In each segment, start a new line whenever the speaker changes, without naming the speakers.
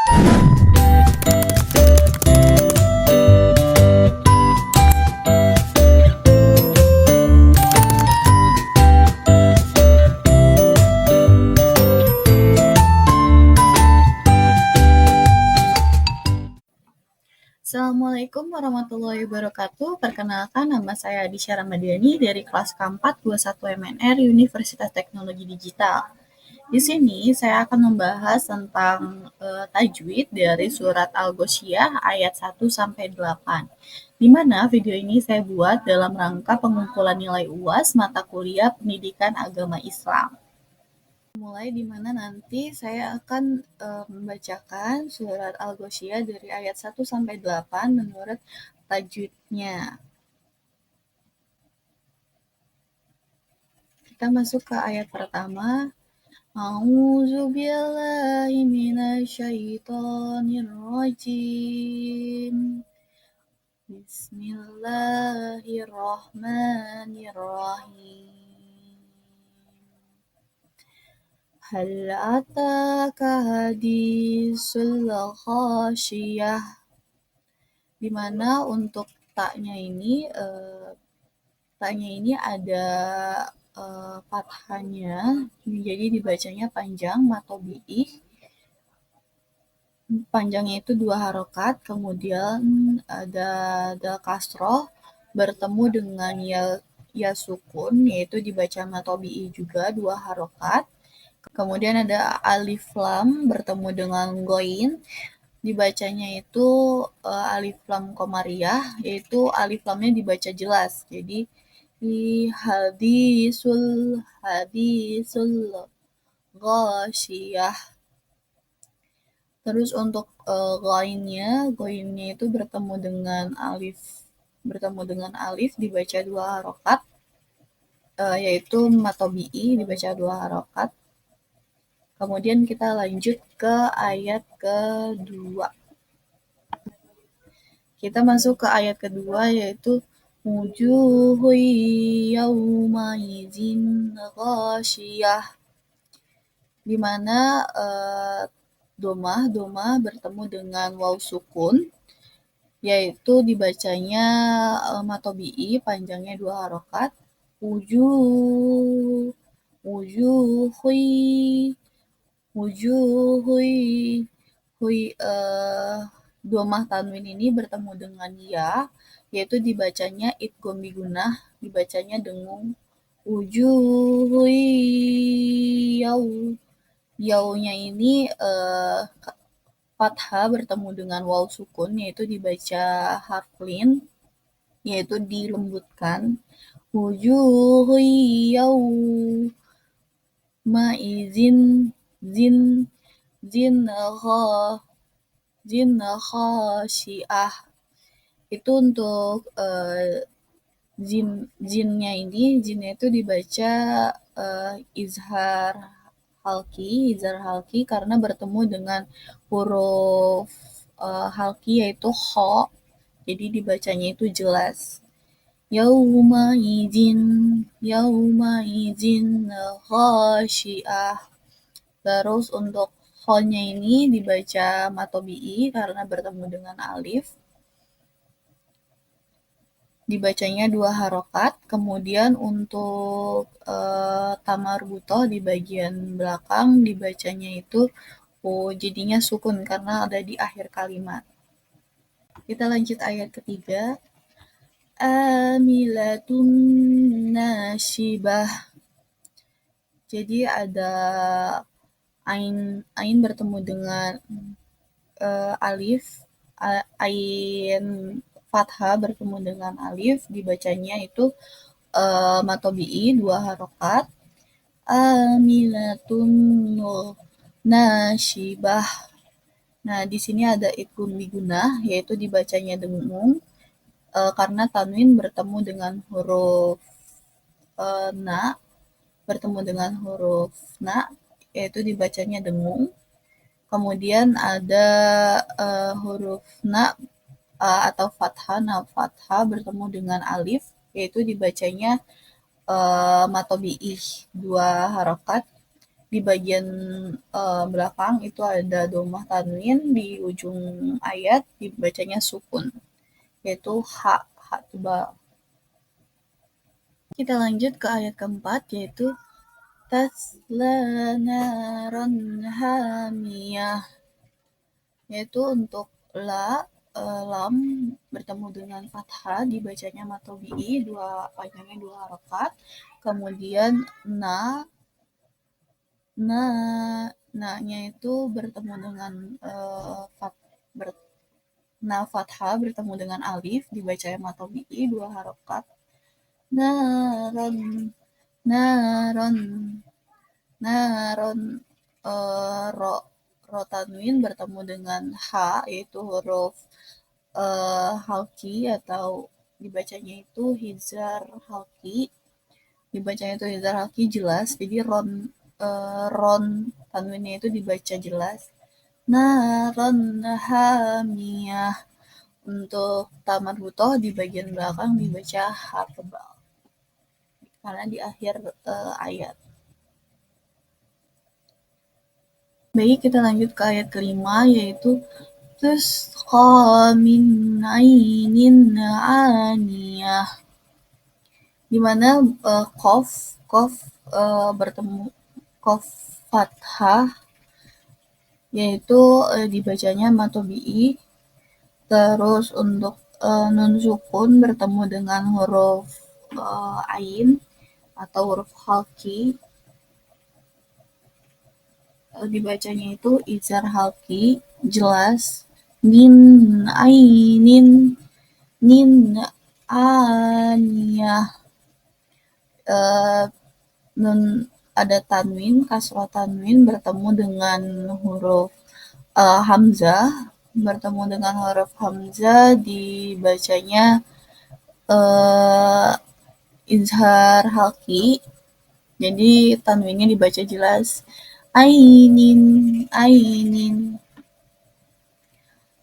Assalamualaikum warahmatullahi wabarakatuh. Perkenalkan, nama saya Adisya Ramadhani dari kelas K4 21 MNR Universitas Teknologi Digital. Di sini saya akan membahas tentang tajwid dari surat Al-Ghoshiyah ayat 1 sampai 8. Di mana video ini saya buat dalam rangka pengumpulan nilai UAS mata kuliah Pendidikan Agama Islam. Mulai di mana nanti saya akan membacakan surat Al-Ghoshiyah dari ayat 1 sampai 8 menurut tajwidnya. Kita masuk ke ayat pertama. A'udzu billahi minasyaitonir rajim. Bismillahirrahmanirrahim. Hal ataka hadisul ghasyiyah. Di mana untuk taknya ini ada fathahnya, jadi dibacanya panjang, matobi'ih. Panjangnya itu 2 harokat, kemudian ada dal kasroh bertemu dengan ya sukun, yaitu dibaca matobi'ih juga 2 harokat. Kemudian ada alif lam bertemu dengan goin, dibacanya itu alif lam komariah, yaitu alif lamnya dibaca jelas. Jadi hadisul ghasyiyah. Terus untuk goinnya itu bertemu dengan alif dibaca 2 harokat, yaitu matobi'i dibaca 2 harokat. Kemudian kita lanjut ke ayat kedua. Kita masuk ke ayat kedua, yaitu wujuhu yawma idzin ghasyiyah, di mana domah bertemu dengan waw sukun, yaitu dibacanya matobi'i, panjangnya 2 harokat. Wujuhui domah tanwin ini bertemu dengan ya, yaitu dibacanya idgham bigunah, dibacanya dengung. Wujuhui yaunya ini fathah bertemu dengan waw sukun, yaitu dibaca harflin, yaitu dilembutkan. Wujuhu yawma idzin zin khasyiah. Itu untuk jinnya itu dibaca izhar halki karena bertemu dengan huruf halki, yaitu kho, jadi dibacanya itu jelas. Yauma idzin khasyiah. Terus untuk kho-nya ini dibaca matobi'i karena bertemu dengan alif, dibacanya 2 harokat. Kemudian untuk tamarbutoh di bagian belakang dibacanya itu jadinya sukun karena ada di akhir kalimat. Kita lanjut ayat ketiga. Amilatun nasibah. Jadi ada ain bertemu dengan alif, ain fathah bertemu dengan alif, dibacanya itu matobi'i 2 harokat. Amilatun nasibah. Nah, di sini ada idgham bigunah, yaitu dibacanya dengung karena tanwin bertemu dengan huruf na, yaitu dibacanya dengung. Kemudian ada huruf na atau fathah bertemu dengan alif, yaitu dibacanya matobi'ih 2 harokat, di bagian belakang itu ada domah tanwin, di ujung ayat dibacanya sukun, yaitu H tebal. Kita lanjut ke ayat keempat, yaitu tasla naron hamiyah, yaitu untuk lam bertemu dengan fathah dibacanya matobi'i, panjangnya 2 harokat. Kemudian na-nya itu bertemu dengan fathah bertemu dengan alif dibacanya matobi'i 2 harokat. Naron naron naron ro tanwin bertemu dengan h, yaitu huruf halki atau dibacanya itu hizar halki, jelas. Jadi ron tanwinnya itu dibaca jelas. Naron hamiyah. Untuk tamar butoh di bagian belakang dibaca h tebal karena di akhir ayat. Baik, kita lanjut ke ayat kelima, yaitu tusqa min ainin aniyah, di mana qaf bertemu qaf fathah, yaitu dibacanya matobi'i. Terus untuk nun sukun bertemu dengan huruf ain atau huruf halki, dibacanya itu izhar halki jelas. Min ainin aniyah, nun ada tanwin, kasroh tanwin bertemu dengan huruf hamzah, dibacanya izhar halki, jadi tanwinnya dibaca jelas. Ainin.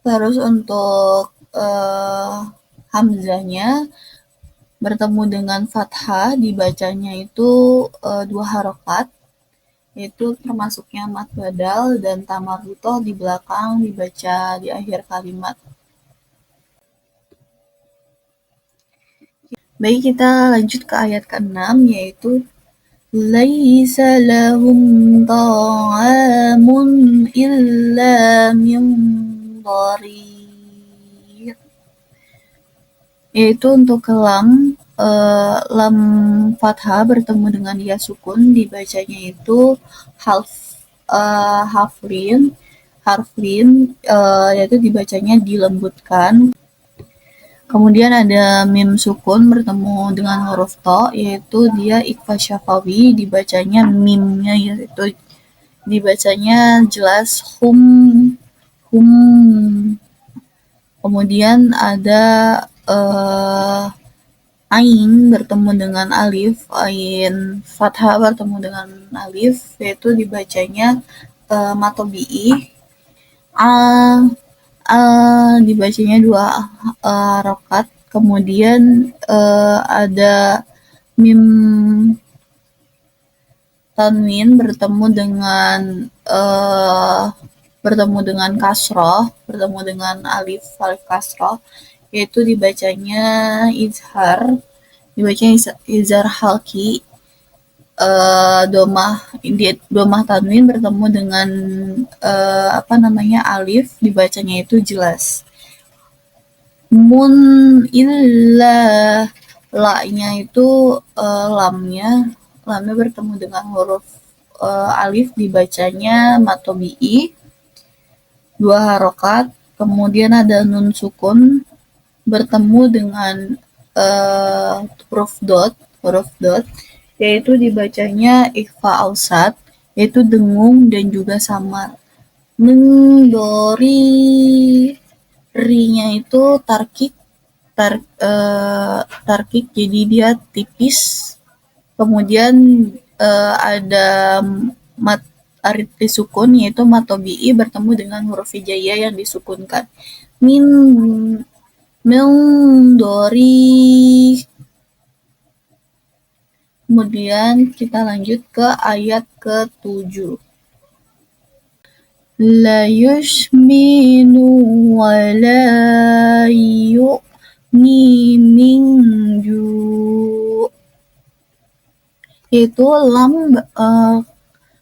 Terus untuk hamzahnya bertemu dengan fathah, dibacanya itu 2 harokat, yaitu termasuknya mad badal dan tamar butoh di belakang dibaca di akhir kalimat. Baik, kita lanjut ke ayat ke-6, yaitu laisa lahum ta'amun illa min dhari', yaitu untuk lam fathah bertemu dengan ya sukun, dibacanya itu harflin, yaitu dibacanya dilembutkan. Kemudian ada mim sukun bertemu dengan huruf to, yaitu dia ikhfa syafawi, dibacanya mimnya yaitu dibacanya jelas hum. Kemudian ada ain bertemu dengan alif, ain fathah bertemu dengan alif, yaitu dibacanya matobi'i. Dibacanya 2 harokat. Kemudian ada mim tanwin bertemu dengan kasroh, bertemu dengan alif kasroh, yaitu dibacanya izhar halki. Domah tanwin bertemu dengan alif, dibacanya itu jelas. Mun illa, la-nya itu lamnya bertemu dengan huruf alif, dibacanya matobi'i 2 harokat. Kemudian ada nun sukun bertemu dengan huruf dot, yaitu dibacanya ikhfa ausat, yaitu dengung dan juga samar. Mendori, ri-nya itu tarkik, jadi dia tipis. Kemudian ada mat arid disukun, yaitu matobi'i bertemu dengan huruf hijaiyah yang disukunkan. Mendori Kemudian kita lanjut ke ayat ke-7. La yushminu wa la yu'ni min ju'. Yaitu lam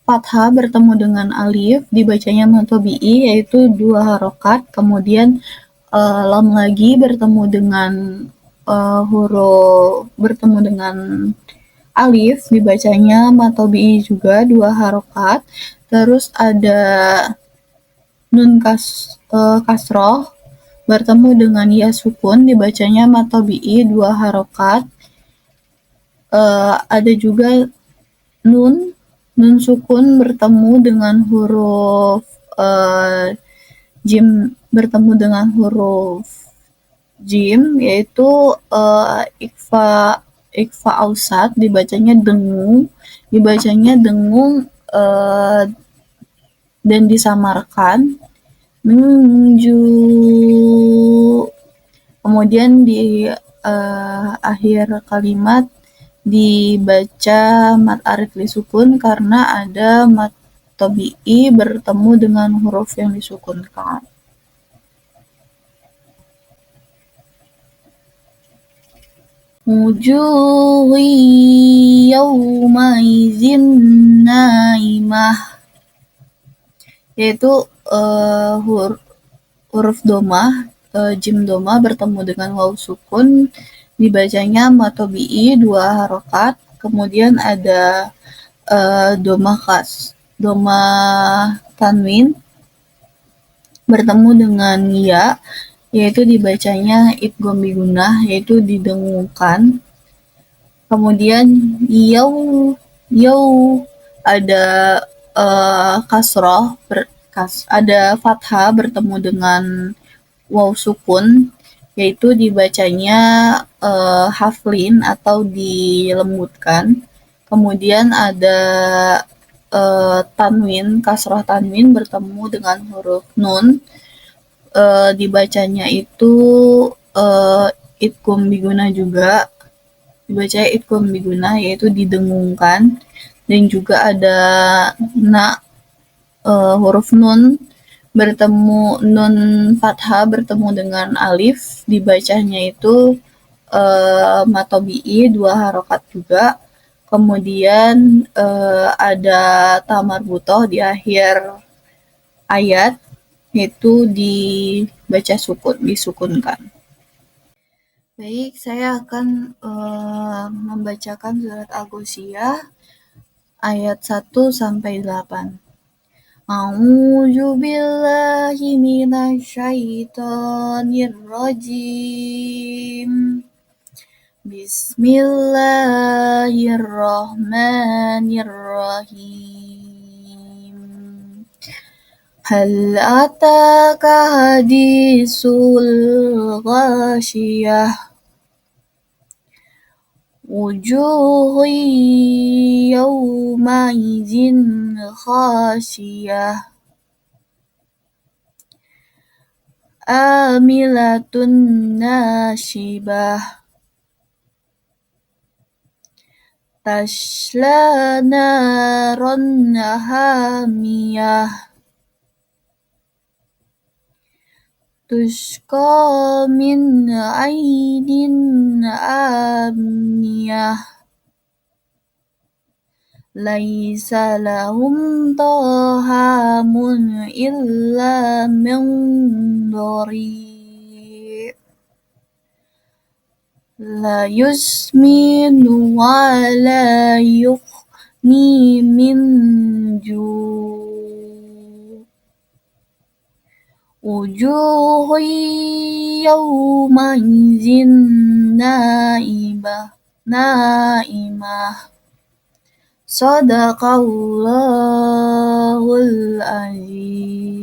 fathah bertemu dengan alif dibacanya matobi'i, yaitu 2 harokat. Kemudian lam lagi bertemu dengan huruf bertemu dengan alif dibacanya matobi'i juga 2 harokat. Terus ada nun kasroh bertemu dengan ya sukun dibacanya matobi'i 2 harokat. Ada juga nun sukun bertemu dengan huruf jim bertemu dengan huruf jim, yaitu ikfa ausat dibacanya dengung dan disamarkan menju. Kemudian di akhir kalimat dibaca mat arif li sukun karena ada mat tabi'i bertemu dengan huruf yang disukunkan. Wujuhi yawmaizin naimah, yaitu huruf domah, jim domah bertemu dengan waw sukun dibacanya matobi'i 2 harokat. Kemudian ada domah tanwin bertemu dengan ya, yaitu dibacanya idgham bigunah, yaitu didengungkan. Kemudian yaw ada kasroh, ada fathah bertemu dengan waw sukun, yaitu dibacanya haflin atau dilembutkan. Kemudian ada tanwin, kasroh tanwin bertemu dengan huruf nun, dibacanya itu idgham bigunah juga, dibaca idgham bigunah, yaitu didengungkan. Dan juga ada huruf nun bertemu nun fathah bertemu dengan alif, dibacanya itu matobi'i 2 harokat juga. Kemudian ada tamarbutoh di akhir ayat, yaitu dibaca disukunkan. Baik, saya akan membacakan surat Al-Ghoshiyah ayat 1 sampai 8. A'udzu billahi minasy syaithanir rajim. Bismillahirrahmanirrahim. Hal ataka hadisul ghashiyah. Wujuhu yawmaizin khashiyah. Amilatun nasibah. Tasla naran hamiyah. Tusqa min ainin aniyah. Laisa lahum tahamun illa min dhari'. La yusminu wa la yughni min ju'. Wujuhu yawmaizin naimah. Shadaqallahul azim.